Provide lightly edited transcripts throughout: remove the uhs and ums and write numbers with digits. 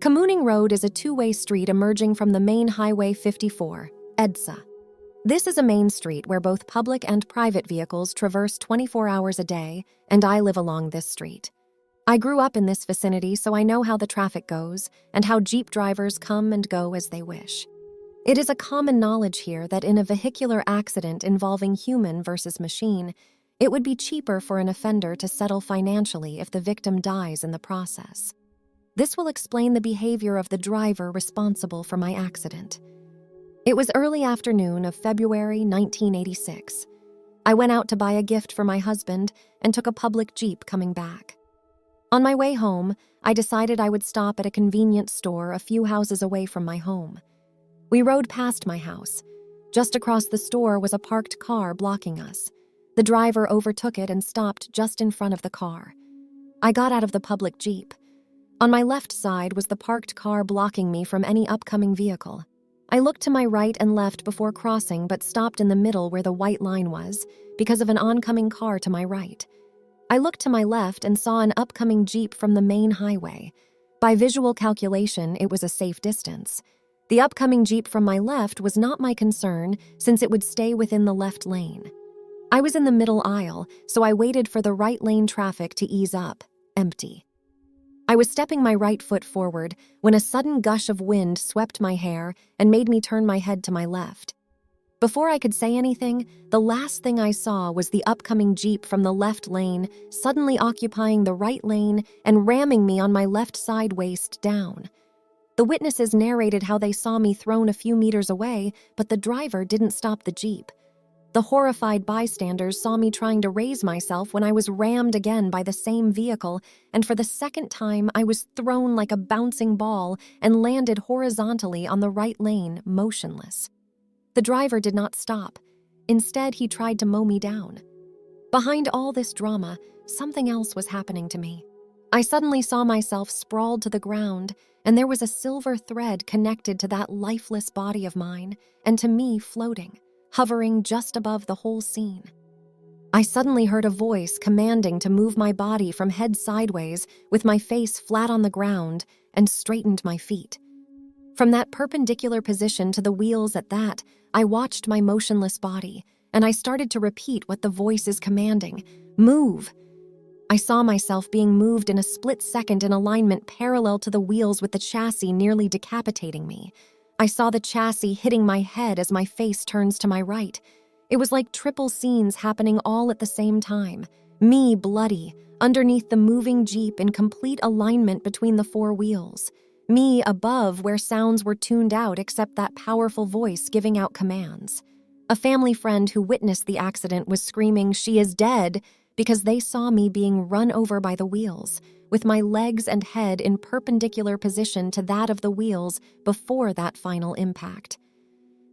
Kamooning Road is a two-way street emerging from the main Highway 54, EDSA. This is a main street where both public and private vehicles traverse 24 hours a day, and I live along this street. I grew up in this vicinity, so I know how the traffic goes and how Jeep drivers come and go as they wish. It is a common knowledge here that in a vehicular accident involving human versus machine, it would be cheaper for an offender to settle financially if the victim dies in the process. This will explain the behavior of the driver responsible for my accident. It was early afternoon of February 1986. I went out to buy a gift for my husband and took a public Jeep coming back. On my way home, I decided I would stop at a convenience store a few houses away from my home. We rode past my house. Just across the store was a parked car blocking us. The driver overtook it and stopped just in front of the car. I got out of the public Jeep. On my left side was the parked car blocking me from any upcoming vehicle. I looked to my right and left before crossing, but stopped in the middle where the white line was because of an oncoming car to my right. I looked to my left and saw an upcoming Jeep from the main highway. By visual calculation, it was a safe distance. The upcoming Jeep from my left was not my concern since it would stay within the left lane. I was in the middle aisle, so I waited for the right lane traffic to ease up, empty. I was stepping my right foot forward when a sudden gush of wind swept my hair and made me turn my head to my left. Before I could say anything, the last thing I saw was the upcoming Jeep from the left lane suddenly occupying the right lane and ramming me on my left side waist down. The witnesses narrated how they saw me thrown a few meters away, but the driver didn't stop the Jeep. The horrified bystanders saw me trying to raise myself when I was rammed again by the same vehicle, and for the second time I was thrown like a bouncing ball and landed horizontally on the right lane, motionless. The driver did not stop. Instead, he tried to mow me down. Behind all this drama, something else was happening to me. I suddenly saw myself sprawled to the ground, and there was a silver thread connected to that lifeless body of mine, and to me floating, hovering just above the whole scene. I suddenly heard a voice commanding to move my body from head sideways with my face flat on the ground and straightened my feet. From that perpendicular position to the wheels at that, I watched my motionless body, and I started to repeat what the voice is commanding, move. I saw myself being moved in a split second in alignment parallel to the wheels with the chassis nearly decapitating me. I saw the chassis hitting my head as my face turns to my right. It was like triple scenes happening all at the same time. Me bloody, underneath the moving Jeep in complete alignment between the four wheels. Me above where sounds were tuned out except that powerful voice giving out commands. A family friend who witnessed the accident was screaming, "She is dead," because they saw me being run over by the wheels, with my legs and head in perpendicular position to that of the wheels before that final impact.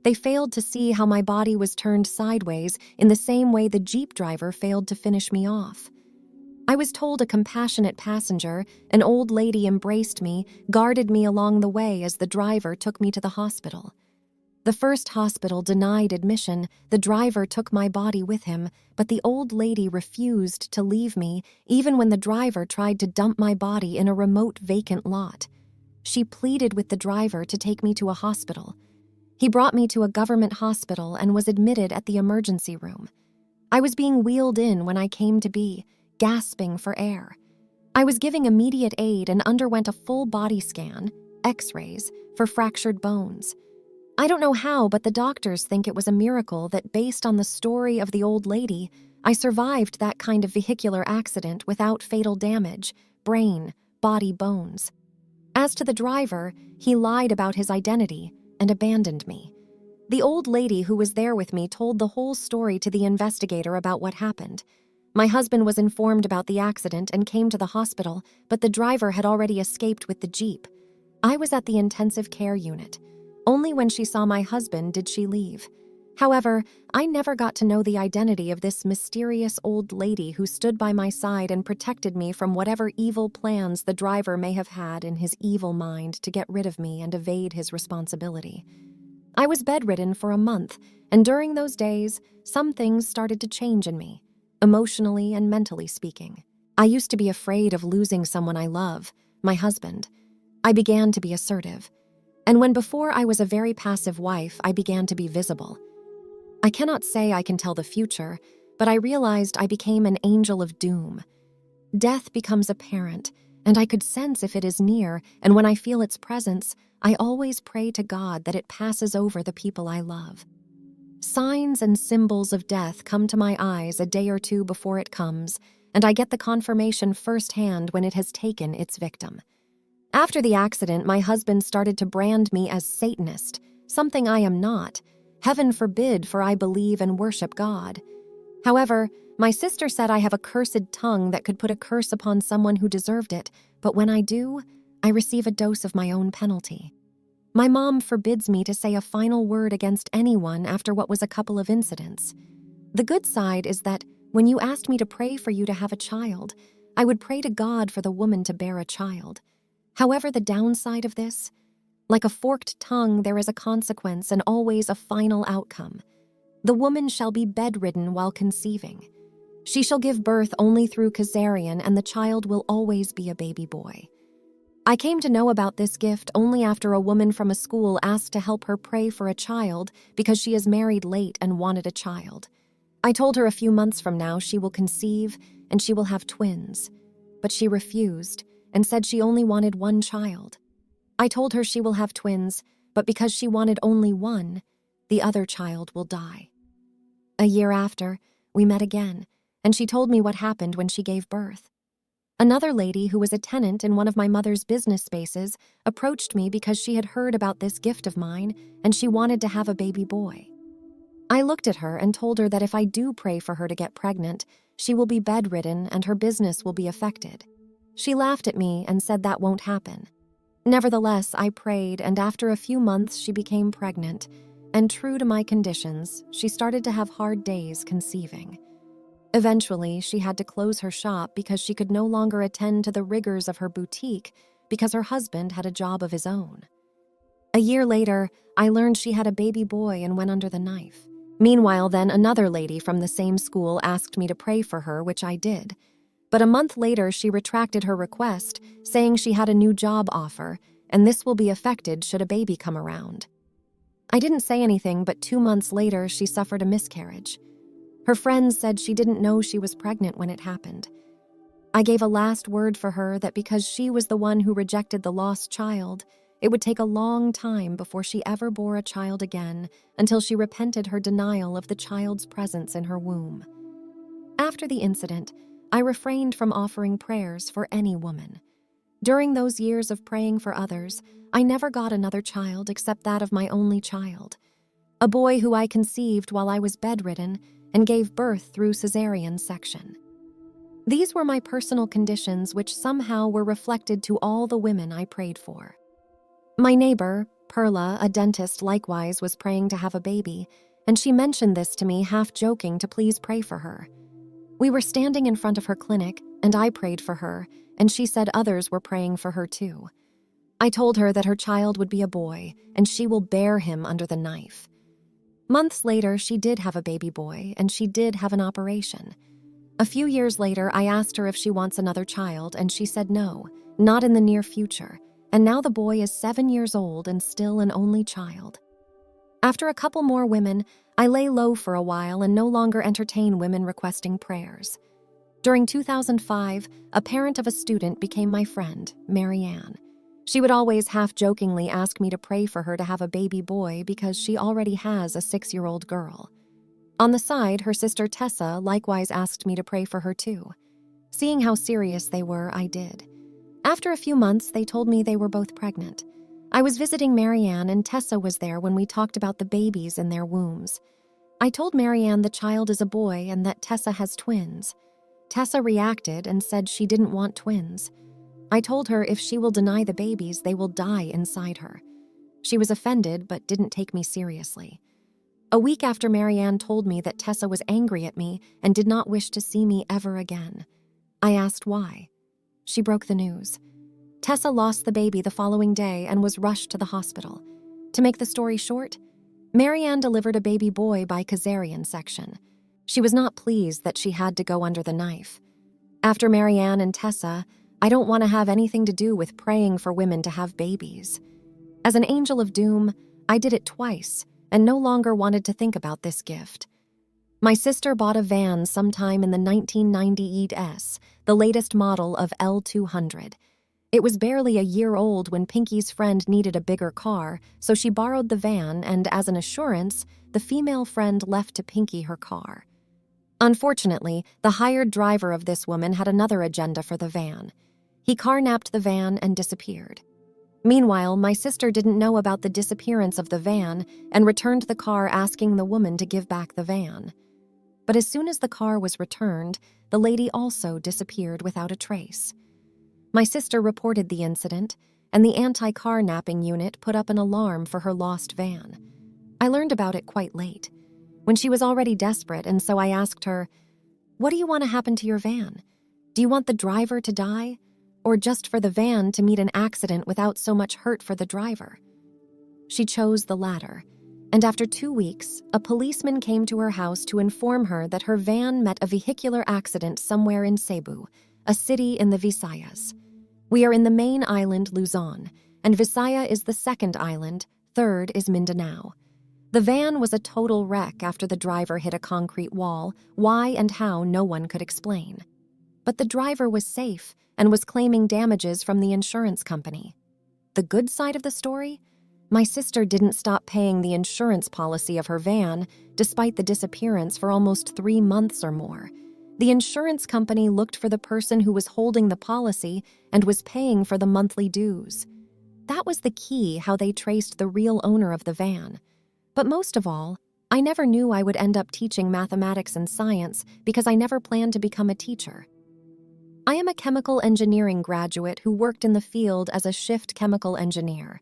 They failed to see how my body was turned sideways in the same way the Jeep driver failed to finish me off. I was told a compassionate passenger, an old lady, embraced me, guarded me along the way as the driver took me to the hospital. The first hospital denied admission. The driver took my body with him, but the old lady refused to leave me even when the driver tried to dump my body in a remote vacant lot. She pleaded with the driver to take me to a hospital. He brought me to a government hospital and was admitted at the emergency room. I was being wheeled in when I came to be, gasping for air. I was giving immediate aid and underwent a full body scan, X-rays, for fractured bones. I don't know how, but the doctors think it was a miracle that based on the story of the old lady, I survived that kind of vehicular accident without fatal damage, brain, body, bones. As to the driver, he lied about his identity and abandoned me. The old lady who was there with me told the whole story to the investigator about what happened. My husband was informed about the accident and came to the hospital, but the driver had already escaped with the Jeep. I was at the intensive care unit. Only when she saw my husband did she leave. However, I never got to know the identity of this mysterious old lady who stood by my side and protected me from whatever evil plans the driver may have had in his evil mind to get rid of me and evade his responsibility. I was bedridden for a month, and during those days, some things started to change in me, emotionally and mentally speaking. I used to be afraid of losing someone I love, my husband. I began to be assertive. And when before I was a very passive wife, I began to be visible. I cannot say I can tell the future, but I realized I became an angel of doom. Death becomes apparent, and I could sense if it is near, and when I feel its presence, I always pray to God that it passes over the people I love. Signs and symbols of death come to my eyes a day or two before it comes, and I get the confirmation firsthand when it has taken its victim. After the accident, my husband started to brand me as Satanist, something I am not. Heaven forbid, for I believe and worship God. However, my sister said I have a cursed tongue that could put a curse upon someone who deserved it, but when I do, I receive a dose of my own penalty. My mom forbids me to say a final word against anyone after what was a couple of incidents. The good side is that when you asked me to pray for you to have a child, I would pray to God for the woman to bear a child. However, the downside of this, like a forked tongue, there is a consequence and always a final outcome. The woman shall be bedridden while conceiving. She shall give birth only through cesarean, and the child will always be a baby boy. I came to know about this gift only after a woman from a school asked to help her pray for a child because she is married late and wanted a child. I told her a few months from now she will conceive and she will have twins, but she refused and said she only wanted one child. I told her she will have twins, but because she wanted only one, the other child will die. A year after, we met again, and she told me what happened when she gave birth. Another lady who was a tenant in one of my mother's business spaces approached me because she had heard about this gift of mine and she wanted to have a baby boy. I looked at her and told her that if I do pray for her to get pregnant, she will be bedridden and her business will be affected. She laughed at me and said that won't happen. Nevertheless, I prayed, and after a few months she became pregnant, and true to my conditions, she started to have hard days conceiving. Eventually, she had to close her shop because she could no longer attend to the rigors of her boutique because her husband had a job of his own. A year later, I learned she had a baby boy and went under the knife. Meanwhile, then, another lady from the same school asked me to pray for her, which I did. But a month later, she retracted her request, saying she had a new job offer, and this will be affected should a baby come around. I didn't say anything, but 2 months later, she suffered a miscarriage. Her friends said she didn't know she was pregnant when it happened. I gave a last word for her that because she was the one who rejected the lost child, it would take a long time before she ever bore a child again until she repented her denial of the child's presence in her womb. After the incident, I refrained from offering prayers for any woman. During those years of praying for others, I never got another child except that of my only child, a boy who I conceived while I was bedridden and gave birth through cesarean section. These were my personal conditions which somehow were reflected to all the women I prayed for. My neighbor, Perla, a dentist, likewise was praying to have a baby, and she mentioned this to me half joking to please pray for her. We were standing in front of her clinic, and I prayed for her, and she said others were praying for her too. I told her that her child would be a boy, and she will bear him under the knife. Months later, she did have a baby boy, and she did have an operation. A few years later, I asked her if she wants another child, and she said no, not in the near future, and now the boy is 7 years old and still an only child. After a couple more women, I lay low for a while and no longer entertain women requesting prayers. During 2005, a parent of a student became my friend, Marianne. She would always half-jokingly ask me to pray for her to have a baby boy because she already has a 6-year-old girl. On the side, her sister Tessa likewise asked me to pray for her too. Seeing how serious they were, I did. After a few months, they told me they were both pregnant. I was visiting Marianne and Tessa was there when we talked about the babies in their wombs. I told Marianne the child is a boy and that Tessa has twins. Tessa reacted and said she didn't want twins. I told her if she will deny the babies, they will die inside her. She was offended but didn't take me seriously. A week after Marianne told me that Tessa was angry at me and did not wish to see me ever again. I asked why. She broke the news. Tessa lost the baby the following day and was rushed to the hospital. To make the story short, Marianne delivered a baby boy by cesarean section. She was not pleased that she had to go under the knife. After Marianne and Tessa, I don't want to have anything to do with praying for women to have babies. As an angel of doom, I did it twice and no longer wanted to think about this gift. My sister bought a van sometime in the 1990 NDEs, the latest model of L200. It was barely a year old when Pinky's friend needed a bigger car, so she borrowed the van, and as an assurance, the female friend left to Pinky her car. Unfortunately, the hired driver of this woman had another agenda for the van. He carnapped the van and disappeared. Meanwhile, my sister didn't know about the disappearance of the van and returned the car asking the woman to give back the van. But as soon as the car was returned, the lady also disappeared without a trace. My sister reported the incident, and the anti-carnapping unit put up an alarm for her lost van. I learned about it quite late, when she was already desperate, and so I asked her, "What do you want to happen to your van? Do you want the driver to die, or just for the van to meet an accident without so much hurt for the driver?" She chose the latter, and after 2 weeks, a policeman came to her house to inform her that her van met a vehicular accident somewhere in Cebu, a city in the Visayas. We are in the main island, Luzon, and Visaya is the second island, third is Mindanao. The van was a total wreck after the driver hit a concrete wall, why and how no one could explain. But the driver was safe and was claiming damages from the insurance company. The good side of the story? My sister didn't stop paying the insurance policy of her van, despite the disappearance for almost 3 months or more. The insurance company looked for the person who was holding the policy and was paying for the monthly dues. That was the key how they traced the real owner of the van. But most of all, I never knew I would end up teaching mathematics and science because I never planned to become a teacher. I am a chemical engineering graduate who worked in the field as a shift chemical engineer.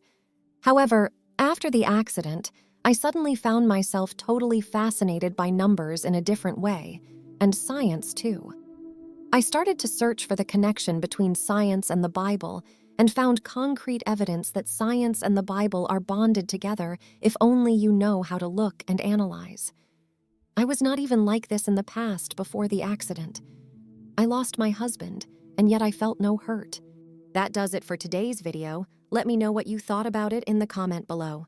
However, after the accident, I suddenly found myself totally fascinated by numbers in a different way, and science too. I started to search for the connection between science and the Bible and found concrete evidence that science and the Bible are bonded together if only you know how to look and analyze. I was not even like this in the past before the accident. I lost my husband, and yet I felt no hurt. That does it for today's video. Let me know what you thought about it in the comment below.